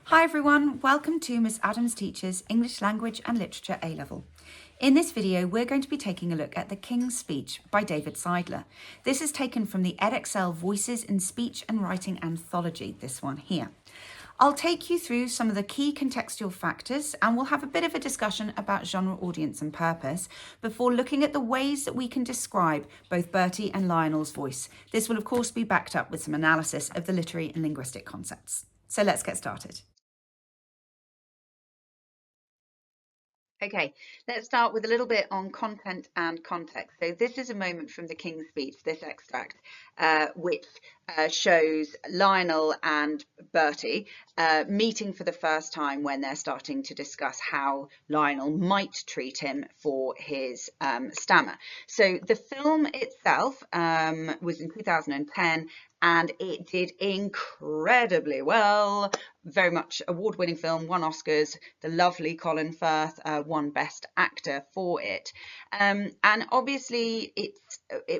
Hi everyone, welcome to Miss Adams Teaches English Language and Literature A-Level. In this video, we're going to be taking a look at The King's Speech by David Seidler. This is taken from the Edexcel Voices in Speech and Writing Anthology, this one here. I'll take you through some of the key contextual factors and we'll have a bit of a discussion about genre, audience and purpose before looking at the ways that we can describe both Bertie and Lionel's voice. This will of course be backed up with some analysis of the literary and linguistic concepts. So let's get started. Okay, let's start with a little bit on content and context. So this is a moment from the King's Speech, this extract, which shows Lionel and Bertie meeting for the first time when they're starting to discuss how Lionel might treat him for his stammer. So the film itself was in 2010 and it did incredibly well. Very much award-winning film, won Oscars. The lovely Colin Firth won Best Actor for it. And obviously,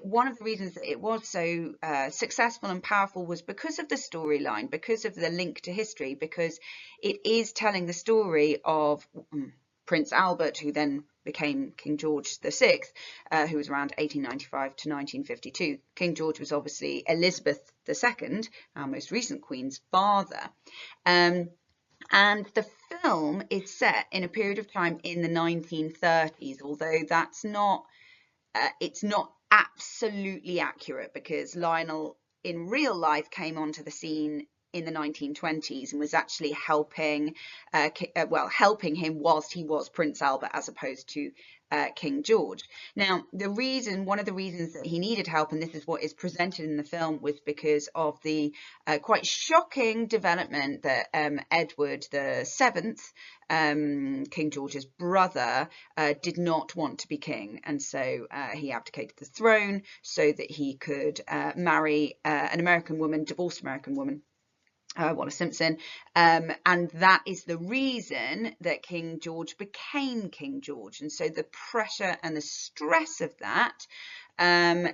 one of the reasons that it was so successful and powerful was because of the storyline, because of the link to history, because it is telling the story of Prince Albert, who then became King George VI, who was around 1895 to 1952. King George was obviously Elizabeth II, our most recent Queen's father. And the film is set in a period of time in the 1930s, although that's not, it's not absolutely accurate because Lionel in real life came onto the scene in the 1920s and was actually helping him whilst he was Prince Albert as opposed to King George. Now, one of the reasons that he needed help, and this is what is presented in the film, was because of the quite shocking development that Edward VII, King George's brother, did not want to be king, and so he abdicated the throne so that he could marry an American woman, divorced American woman, Wallis Simpson, and that is the reason that King George became King George. And so the pressure and the stress of that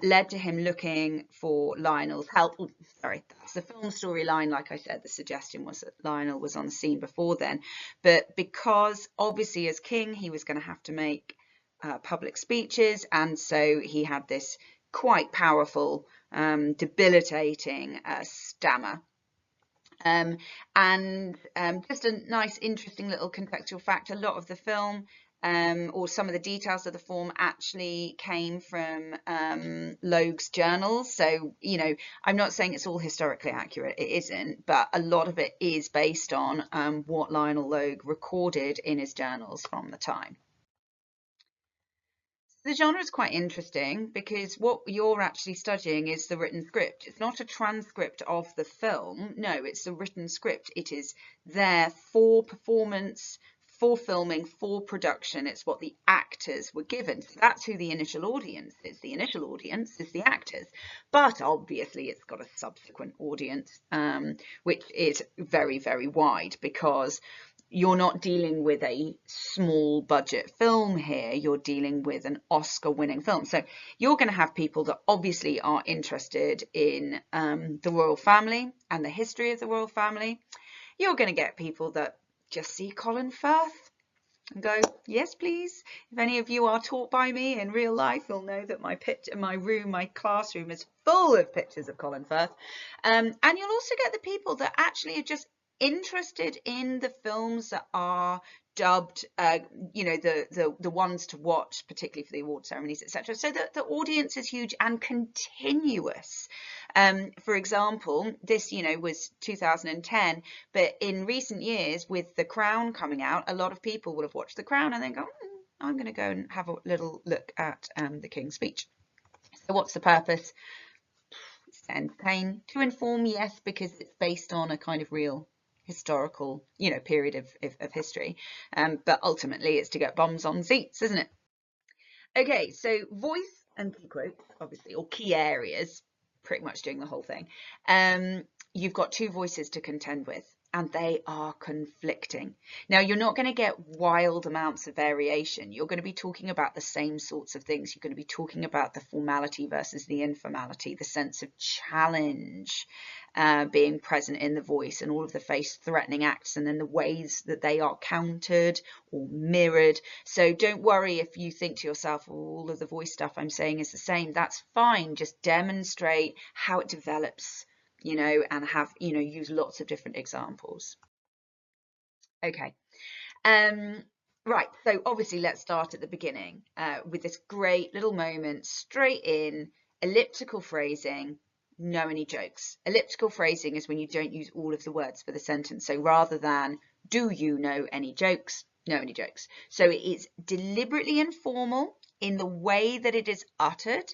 led to him looking for Lionel's help. Oh, sorry, that's the film storyline. Like I said, the suggestion was that Lionel was on the scene before then, but because obviously as king he was going to have to make public speeches, and so he had this quite powerful, debilitating stammer. Just a nice, interesting little contextual fact, a lot of the film or some of the details of the film actually came from Logue's journals. So, you know, I'm not saying it's all historically accurate, it isn't, but a lot of it is based on what Lionel Logue recorded in his journals from the time. The genre is quite interesting because what you're actually studying is the written script. It's not a transcript of the film. No, it's the written script. It is there for performance, for filming, for production. It's what the actors were given. So that's who the initial audience is. The initial audience is the actors. But obviously it's got a subsequent audience, which is very, very wide because you're not dealing with a small budget film here, you're dealing with an Oscar-winning film. So you're going to have people that obviously are interested in the royal family and the history of the royal family. You're going to get people that just see Colin Firth and go, yes, please. If any of you are taught by me in real life, you'll know that my classroom is full of pictures of Colin Firth. And you'll also get the people that actually are just interested in the films that are dubbed, you know, the ones to watch, particularly for the award ceremonies, etc. So the audience is huge and continuous. For example, this, you know, was 2010, but in recent years with The Crown coming out, a lot of people will have watched The Crown and then go, I'm going to go and have a little look at the King's Speech. So what's the purpose? It's to entertain, to inform, yes, because it's based on a kind of real historical, you know, period of history, but ultimately it's to get bums on seats, isn't it? Okay, so voice and key quotes, obviously, or key areas, pretty much doing the whole thing. You've got two voices to contend with, and they are conflicting. Now, you're not going to get wild amounts of variation. You're going to be talking about the same sorts of things. You're going to be talking about the formality versus the informality, the sense of challenge being present in the voice, and all of the face-threatening acts, and then the ways that they are countered or mirrored. So don't worry if you think to yourself, all of the voice stuff I'm saying is the same. That's fine. Just demonstrate how it develops, you know, and have, you know, use lots of different examples. Okay. Right, so obviously let's start at the beginning with this great little moment, straight in, elliptical phrasing, know any jokes. Elliptical phrasing is when you don't use all of the words for the sentence. So rather than, do you know any jokes? Know any jokes. So it is deliberately informal in the way that it is uttered.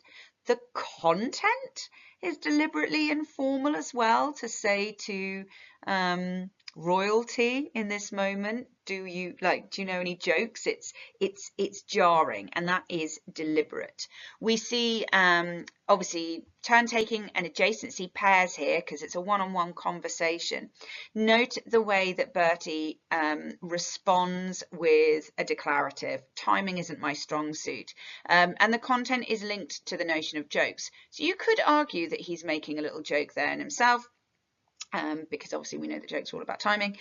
The content is deliberately informal as well, to say to royalty in this moment, do you know any jokes? It's jarring, and that is deliberate. We see obviously turn taking and adjacency pairs here because it's a one-on-one conversation. Note the way that Bertie responds with a declarative. Timing isn't my strong suit, and the content is linked to the notion of jokes. So you could argue that he's making a little joke there in himself, because obviously we know that jokes are all about timing,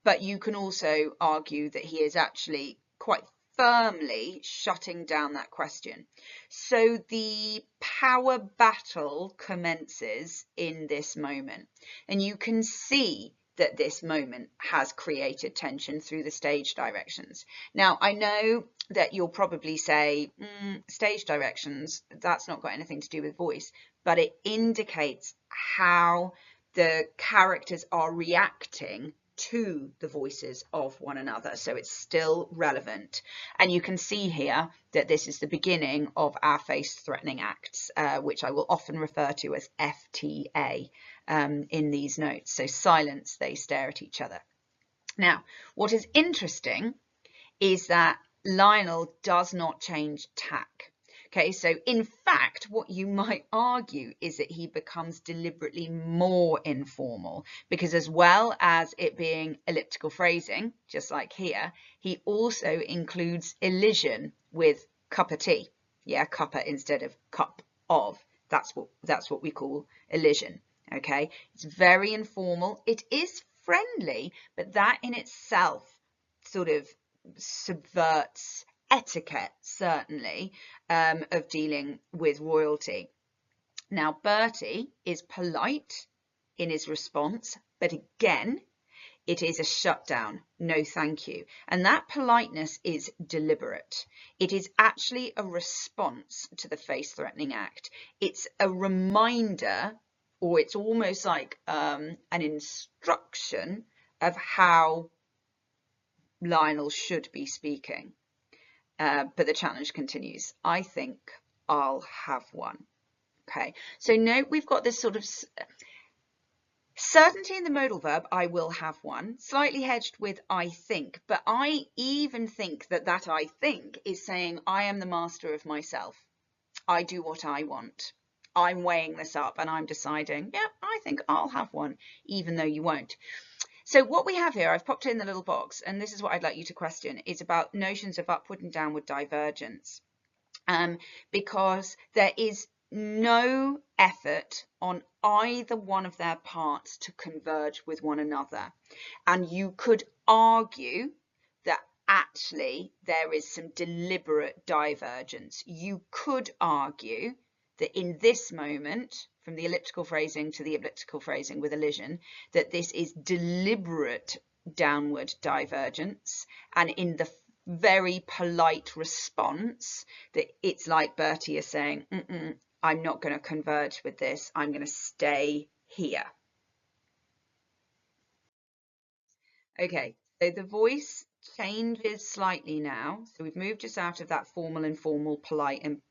but you can also argue that he is actually quite firmly shutting down that question. So the power battle commences in this moment, and you can see that this moment has created tension through the stage directions. Now, I know that you'll probably say, stage directions, that's not got anything to do with voice, but it indicates how the characters are reacting to the voices of one another. So it's still relevant. And you can see here that this is the beginning of our face-threatening acts, which I will often refer to as FTA in these notes. So silence, they stare at each other. Now, what is interesting is that Lionel does not change tack. Okay, so in fact, what you might argue is that he becomes deliberately more informal, because as well as it being elliptical phrasing, just like here, he also includes elision with cup of tea. Yeah, cuppa instead of cup of. That's what we call elision. Okay, it's very informal. It is friendly, but that in itself sort of subverts etiquette, certainly, of dealing with royalty. Now, Bertie is polite in his response, but again, it is a shutdown, no thank you. And that politeness is deliberate. It is actually a response to the face-threatening act. It's a reminder, or it's almost like an instruction of how Lionel should be speaking. But the challenge continues. I think I'll have one. Okay, so note we've got this sort of certainty in the modal verb, I will have one, slightly hedged with I think, but I even think that I think is saying I am the master of myself. I do what I want. I'm weighing this up and I'm deciding, yeah, I think I'll have one, even though you won't. So what we have here, I've popped it in the little box, and this is what I'd like you to question, is about notions of upward and downward divergence. Because there is no effort on either one of their parts to converge with one another. And you could argue that actually there is some deliberate divergence. You could argue that in this moment, from the elliptical phrasing to the elliptical phrasing with elision, that this is deliberate downward divergence, and in the very polite response that it's like Bertie is saying, I'm not going to converge with this, I'm going to stay here. Okay, so the voice changes slightly now. So we've moved us out of that formal, informal, polite, and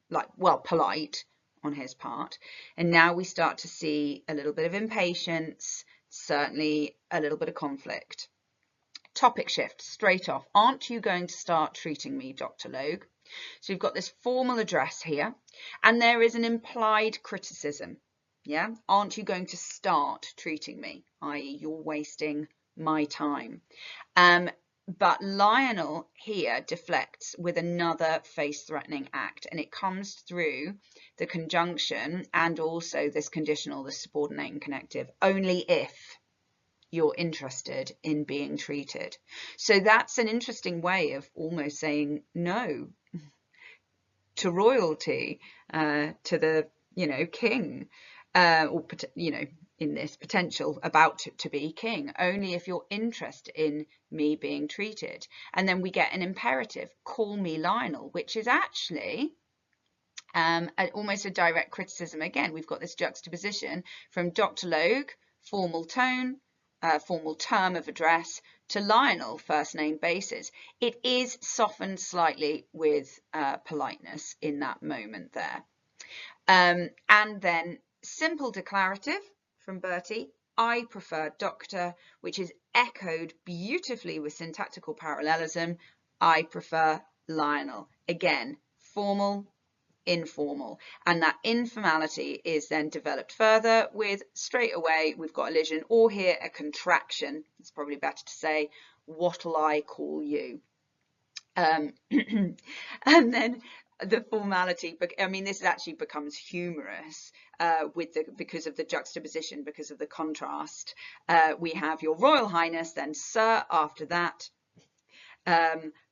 polite on his part. And now we start to see a little bit of impatience, certainly a little bit of conflict. Topic shift straight off. Aren't you going to start treating me, Dr. Logue? So we've got this formal address here, and there is an implied criticism. Yeah, aren't you going to start treating me? I.e., you're wasting my time. But Lionel here deflects with another face-threatening act, and it comes through the conjunction and also this conditional, the subordinating connective, only if you're interested in being treated. So that's an interesting way of almost saying no to royalty, to the, king, or, in this potential about to be king, only if you're interested in me being treated. And then we get an imperative, call me Lionel, which is actually almost a direct criticism. Again, we've got this juxtaposition from Dr. Logue, formal tone, formal term of address, to Lionel, first name basis. It is softened slightly with politeness in that moment there. And then simple declarative from Bertie, I prefer doctor, which is echoed beautifully with syntactical parallelism. I prefer Lionel. Again, formal, informal, and that informality is then developed further with straight away we've got elision, or here a contraction. It's probably better to say, what'll I call you? And then the formality, but I mean, this actually becomes humorous because of the juxtaposition, because of the contrast. We have your Royal Highness, then Sir after that,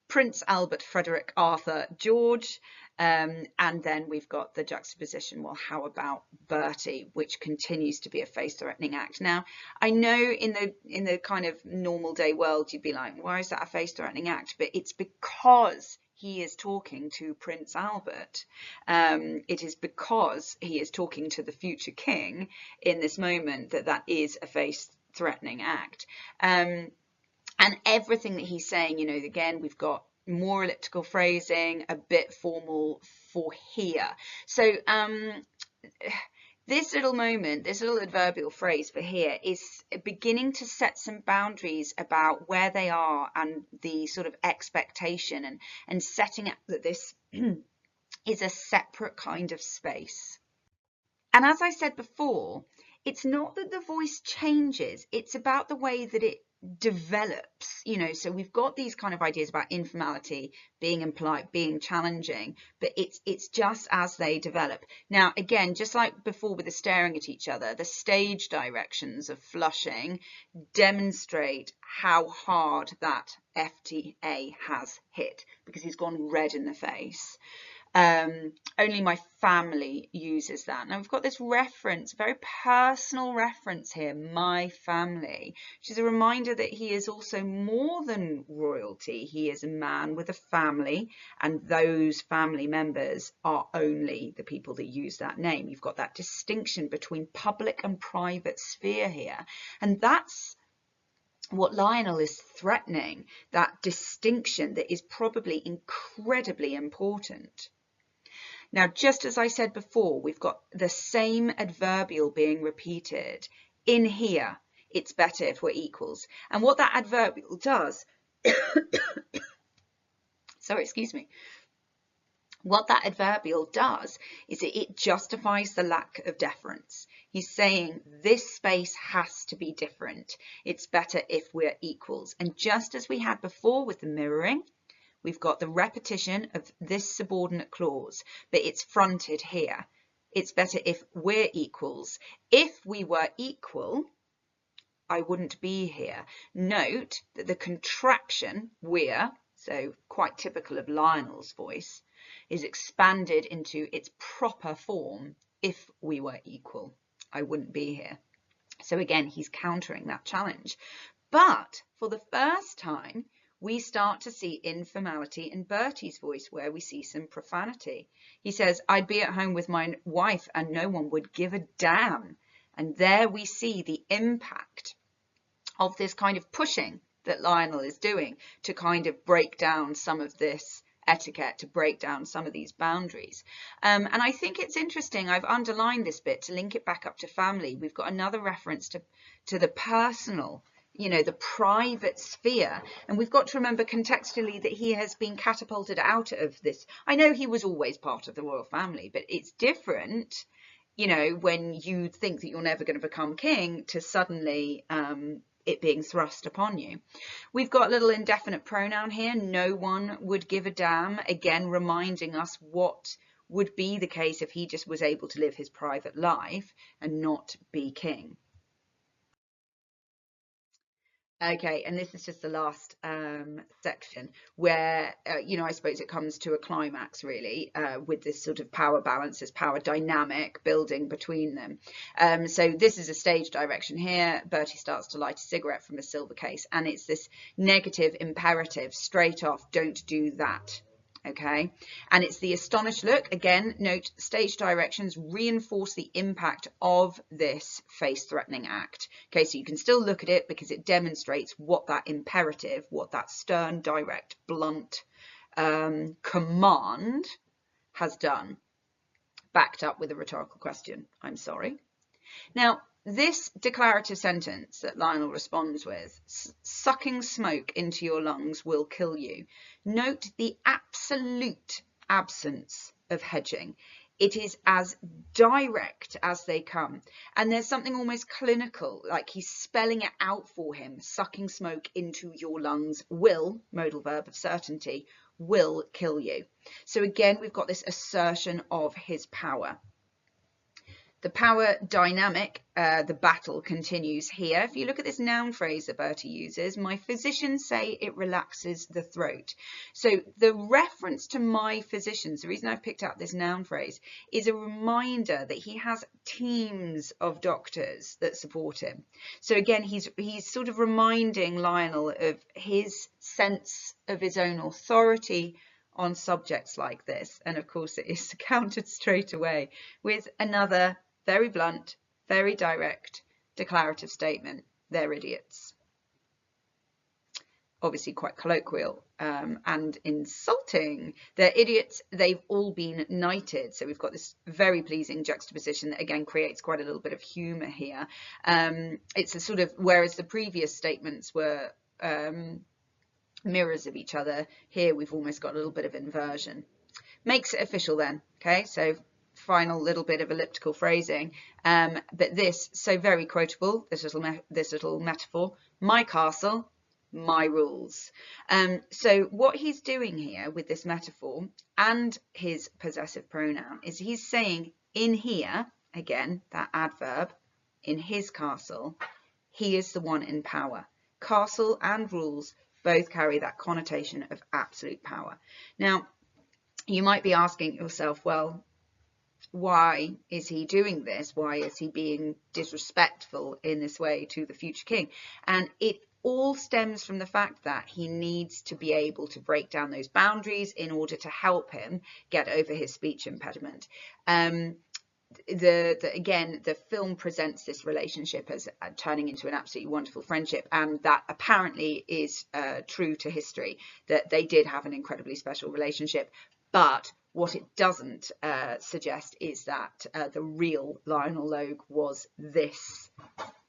Prince Albert Frederick Arthur George, and then we've got the juxtaposition, well, how about Bertie, which continues to be a face-threatening act. Now, I know in the kind of normal day world, you'd be like, why is that a face-threatening act? But it's because he is talking to Prince Albert. It is because he is talking to the future king in this moment that is a face-threatening act. And everything that he's saying, again, we've got more elliptical phrasing, a bit formal for here. So this little moment, this little adverbial phrase for here is beginning to set some boundaries about where they are and the sort of expectation, and setting up that this is a separate kind of space. And as I said before, it's not that the voice changes, it's about the way that it develops, so we've got these kind of ideas about informality, being impolite, being challenging, but it's just as they develop. Now, again, just like before with the staring at each other, the stage directions of flushing demonstrate how hard that FTA has hit, because he's gone red in the face. Only my family uses that. Now we've got this reference, very personal reference here, my family, which is a reminder that he is also more than royalty. He is a man with a family, and those family members are only the people that use that name. You've got that distinction between public and private sphere here, and that's what Lionel is threatening, that distinction that is probably incredibly important. Now, just as I said before, we've got the same adverbial being repeated. In here, it's better if we're equals. And what that adverbial does, sorry, excuse me. What that adverbial does is it justifies the lack of deference. He's saying this space has to be different. It's better if we're equals. And just as we had before with the mirroring, we've got the repetition of this subordinate clause, but it's fronted here. It's better if we're equals. If we were equal, I wouldn't be here. Note that the contraction, we're, so quite typical of Lionel's voice, is expanded into its proper form. If we were equal, I wouldn't be here. So again, he's countering that challenge. But for the first time, we start to see informality in Bertie's voice, where we see some profanity. He says, I'd be at home with my wife and no one would give a damn. And there we see the impact of this kind of pushing that Lionel is doing to kind of break down some of this etiquette, to break down some of these boundaries. And I think it's interesting, I've underlined this bit to link it back up to family. We've got another reference to the personal, the private sphere. And we've got to remember contextually that he has been catapulted out of this. I know he was always part of the royal family, but it's different you know, when you think that you're never going to become king, to suddenly it being thrust upon you. We've got a little indefinite pronoun here. No one would give a damn. Again, reminding us what would be the case if he just was able to live his private life and not be king. Okay, and this is just the last section where, you know, I suppose it comes to a climax really with this sort of power balance, this power dynamic building between them. So this is a stage direction here. Bertie starts to light a cigarette from a silver case, and it's this negative imperative straight off, don't do that. Okay, and it's the astonished look. Again, note stage directions reinforce the impact of this face-threatening act. Okay, so you can still look at it because it demonstrates what that imperative, what that stern, direct, blunt command has done, backed up with a rhetorical question. I'm sorry. Now, this declarative sentence that Lionel responds with, sucking smoke into your lungs will kill you. Note the absolute absence of hedging. It is as direct as they come. And there's something almost clinical, like he's spelling it out for him. Sucking smoke into your lungs will, modal verb of certainty, will kill you. So again, we've got this assertion of his power. The power dynamic, the battle continues here. If you look at this noun phrase that Bertie uses, my physicians say it relaxes the throat. So the reference to my physicians, the reason I've picked out this noun phrase, is a reminder that he has teams of doctors that support him. So again, he's sort of reminding Lionel of his sense of his own authority on subjects like this. And of course, it is countered straight away with another very blunt, very direct, declarative statement. They're idiots. Obviously quite colloquial and insulting. They're idiots. They've all been knighted. So we've got this very pleasing juxtaposition that again creates quite a little bit of humour here. It's a sort of, whereas the previous statements were mirrors of each other, here we've almost got a little bit of inversion. Makes it official then, okay? So final little bit of elliptical phrasing, but this, so very quotable, this little metaphor, my castle, my rules. So what he's doing here with this metaphor and his possessive pronoun is he's saying in here, again, that adverb, in his castle, he is the one in power. Castle and rules both carry that connotation of absolute power. Now, you might be asking yourself, well, why is he doing this? Why is he being disrespectful in this way to the future king? And it all stems from the fact that he needs to be able to break down those boundaries in order to help him get over his speech impediment. Again, the film presents this relationship as turning into an absolutely wonderful friendship, and that apparently is true to history, that they did have an incredibly special relationship. But what it doesn't suggest is that the real Lionel Logue was this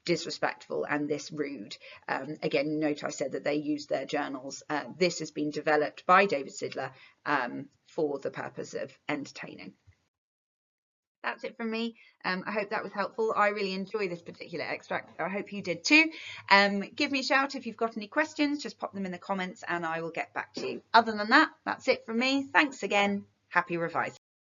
disrespectful and this rude. Again, note I said that they used their journals. This has been developed by David Seidler for the purpose of entertaining. That's it from me. I hope that was helpful. I really enjoy this particular extract. I hope you did too. Give me a shout if you've got any questions. Just pop them in the comments and I will get back to you. Other than that, that's it from me. Thanks again. Happy revising.